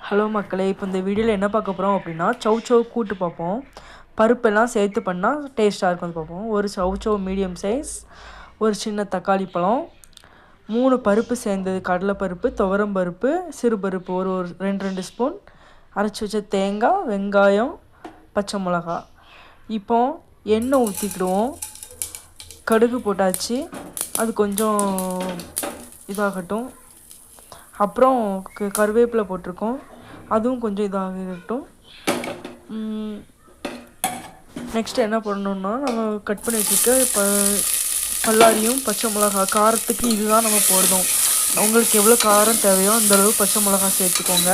Hello மக்களே, இப்போ இந்த வீடியோவில் என்ன பார்க்க போகிறோம் அப்படின்னா சௌ கூட்டு பார்ப்போம். பருப்பெல்லாம் சேர்த்து பண்ணால் டேஸ்ட்டாக இருக்கும் பார்ப்போம். ஒரு சௌ மீடியம் சைஸ், ஒரு சின்ன தக்காளி பழம், 3 பருப்பு சேர்ந்தது, கடலைப்பருப்பு, துவரம் பருப்பு, சிறுபருப்பு ஒரு ஒரு 2 ஸ்பூன், அரைச்சி வச்ச தேங்காய், வெங்காயம், பச்சை மிளகா. இப்போ எண்ணெய் ஊற்றிக்கிடுவோம். கடுகு போட்டாச்சு, அது கொஞ்சம் இதாகட்டும். அப்புறம் கருவேப்பிலை போட்டிருக்கோம், அதுவும் கொஞ்சம் இதாகட்டும். நெக்ஸ்ட்டு என்ன பண்ணணுன்னா, நம்ம கட் பண்ணி வச்சுருக்க பல்லாரியும் பச்சை மிளகா, காரத்துக்கு இதுதான் நம்ம போடுறோம். உங்களுக்கு எவ்வளோ காரம் தேவையோ அந்தளவு பச்சை மிளகா சேர்த்துக்கோங்க.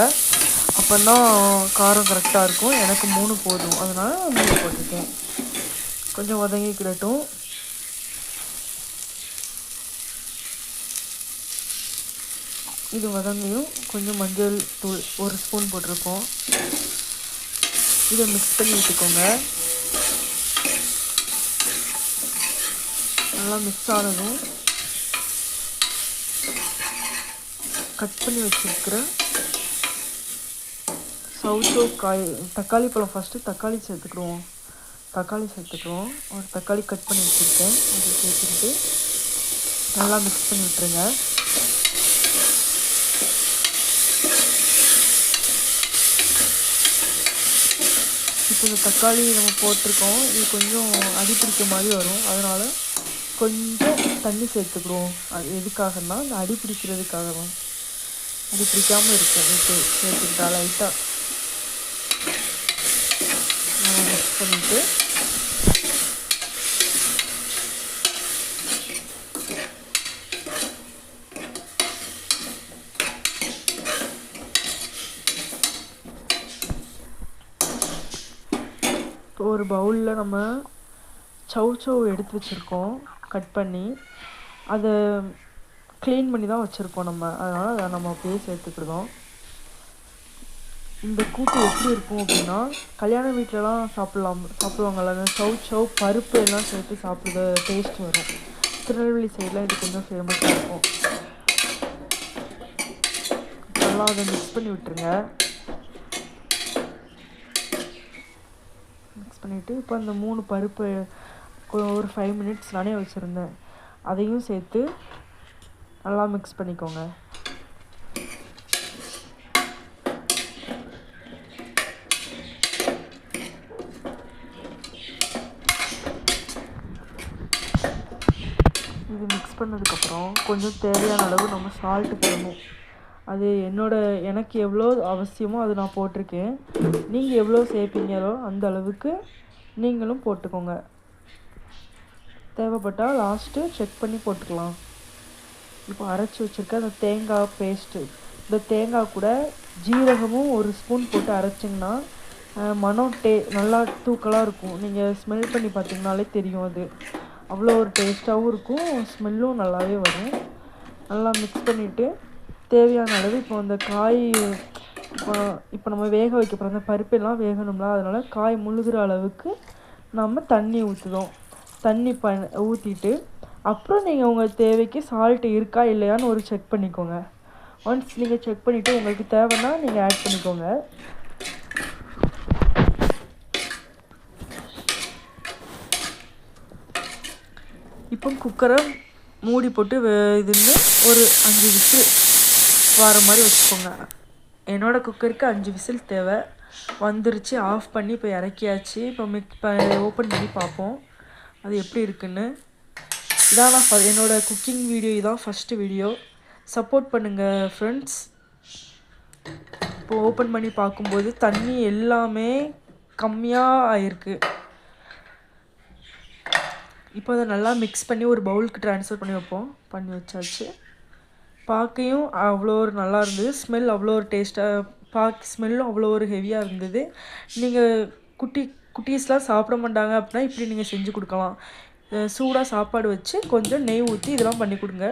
அப்போ தான் காரம் கரெக்டாக இருக்கும். எனக்கு 3 போதும், அதனால் 3 போட்டிருக்கேன். கொஞ்சம் வதங்கிக்கிடட்டும். இது வதங்கியும் கொஞ்சம் மஞ்சள் தூள் 1 ஸ்பூன் போட்டிருக்கோம். இதை மிக்ஸ் பண்ணி விட்டுக்கோங்க. நல்லா மிக்ஸ் ஆனதும் கட் பண்ணி வச்சுருக்கிற சௌ காய், தக்காளி பழம், ஃபஸ்ட்டு தக்காளி சேர்த்துக்குருவோம். ஒரு தக்காளி கட் பண்ணி வச்சுருக்கேன், அதை சேர்த்துக்கிட்டு நல்லா மிக்ஸ் பண்ணி விட்டுருங்க. இப்போ இந்த தக்காளி நம்ம போட்டிருக்கோம், இது கொஞ்சம் அடிப்பிடிக்க மாதிரி வரும். அதனால் கொஞ்சம் தண்ணி சேர்த்துக்கிடுவோம். அது எதுக்காகனா அந்த அடி பிடிக்கிறதுக்காக தான், அடி பிடிக்காமல் இருக்கும். சேர்த்துக்கிட்டா லைட்டாக மிக்ஸ் பண்ணிவிட்டு இப்போ ஒரு பவுலில் நம்ம சௌ எடுத்து வச்சுருக்கோம், கட் பண்ணி. அதை க்ளீன் பண்ணி தான் வச்சுருக்கோம் நம்ம, அதனால் அதை நம்ம அப்படியே சேர்த்துக்கிடுவோம். இந்த கூட்டு எப்படி இருக்கும் அப்படின்னா, கல்யாண வீட்டிலலாம் சாப்பிடுவாங்கள்ல, அந்த சௌ பருப்பு எல்லாம் சேர்த்து சாப்பிடுற டேஸ்ட் வரும். திருநெல்வேலி சைடில் இது கொஞ்சம் ஃபேமஸாக இருக்கும். நல்லா அதை மிக்ஸ் பண்ணி விட்டுருங்க. மிக்ஸ் பண்ணிவிட்டு இப்போ அந்த 3 பருப்பு ஒரு 5 மினிட்ஸ் நானே வச்சுருந்தேன், அதையும் சேர்த்து நல்லா மிக்ஸ் பண்ணிக்கோங்க. இது மிக்ஸ் பண்ணதுக்கப்புறம் கொஞ்சம் தேவையான அளவு நம்ம சால்ட்டு போடணும். அது எனக்கு எவ்வளோ அவசியமோ அது நான் போட்டிருக்கேன். நீங்கள் எவ்வளோ சேர்ப்பீங்களோ அந்த அளவுக்கு நீங்களும் போட்டுக்கோங்க. தேவைப்பட்டால் லாஸ்ட்டு செக் பண்ணி போட்டுக்கலாம். இப்போ அரைச்சி வச்சுருக்க அந்த தேங்காய் பேஸ்ட்டு, இந்த தேங்காய் கூட ஜீரகமும் 1 ஸ்பூன் போட்டு அரைச்சிங்கன்னா மனம் நல்லா தூக்கலாக இருக்கும். நீங்கள் ஸ்மெல் பண்ணி பார்த்தீங்கனாலே தெரியும். அது அவ்வளோ ஒரு டேஸ்ட்டாகவும் இருக்கும், ஸ்மெல்லும் நல்லாவே வரும். நல்லா மிக்ஸ் பண்ணிவிட்டு தேவையான அளவு இப்போ அந்த காய், இப்போ நம்ம வேக வைக்க போகிற அந்த பருப்பெல்லாம் வேகணும்ல, அதனால் காய் முழுகிற அளவுக்கு நம்ம தண்ணி ஊற்றுதோம். தண்ணி ஊற்றிட்டு அப்புறம் நீங்கள் உங்கள் தேவைக்கு சால்ட்டு இருக்கா இல்லையான்னு ஒரு செக் பண்ணிக்கோங்க. ஒன்ஸ் நீங்கள் செக் பண்ணிவிட்டு உங்களுக்கு தேவைன்னா நீங்கள் ஆட் பண்ணிக்கோங்க. இப்போ குக்கரை மூடி போட்டு இதுன்னு ஒரு 5 விசில் வர மாதிரி வச்சுக்கோங்க. என்னோடய குக்கருக்கு 5 விசில் தேவை. வந்துருச்சு, ஆஃப் பண்ணி இப்போ இறக்கியாச்சு. இப்போ ஓப்பன் பண்ணி பார்ப்போம் அது எப்படி இருக்குன்னு. இதான் நான் என்னோடய குக்கிங் வீடியோ, இதான் ஃபஸ்ட்டு வீடியோ. சப்போர்ட் பண்ணுங்கள் ஃப்ரெண்ட்ஸ். இப்போ ஓப்பன் பண்ணி பார்க்கும்போது தண்ணி எல்லாமே கம்மியாக ஆயிருக்கு. இப்போ அதை நல்லா மிக்ஸ் பண்ணி ஒரு பவுலுக்கு ட்ரான்ஸ்ஃபர் பண்ணி வச்சாச்சு. பார்க்கையும் அவ்வளோ ஒரு நல்லா இருந்தது, ஸ்மெல் அவ்வளோ ஒரு டேஸ்ட்டாக, ஸ்மெல்லும் அவ்வளோ ஒரு ஹெவியாக இருந்தது. நீங்கள் குட்டீஸ்லாம் சாப்பிட மாட்டாங்க அப்படின்னா இப்படி நீங்கள் செஞ்சு கொடுக்கலாம். சூடாக சாப்பாடு வச்சு கொஞ்சம் நெய் ஊற்றி இதெல்லாம் பண்ணி கொடுங்க.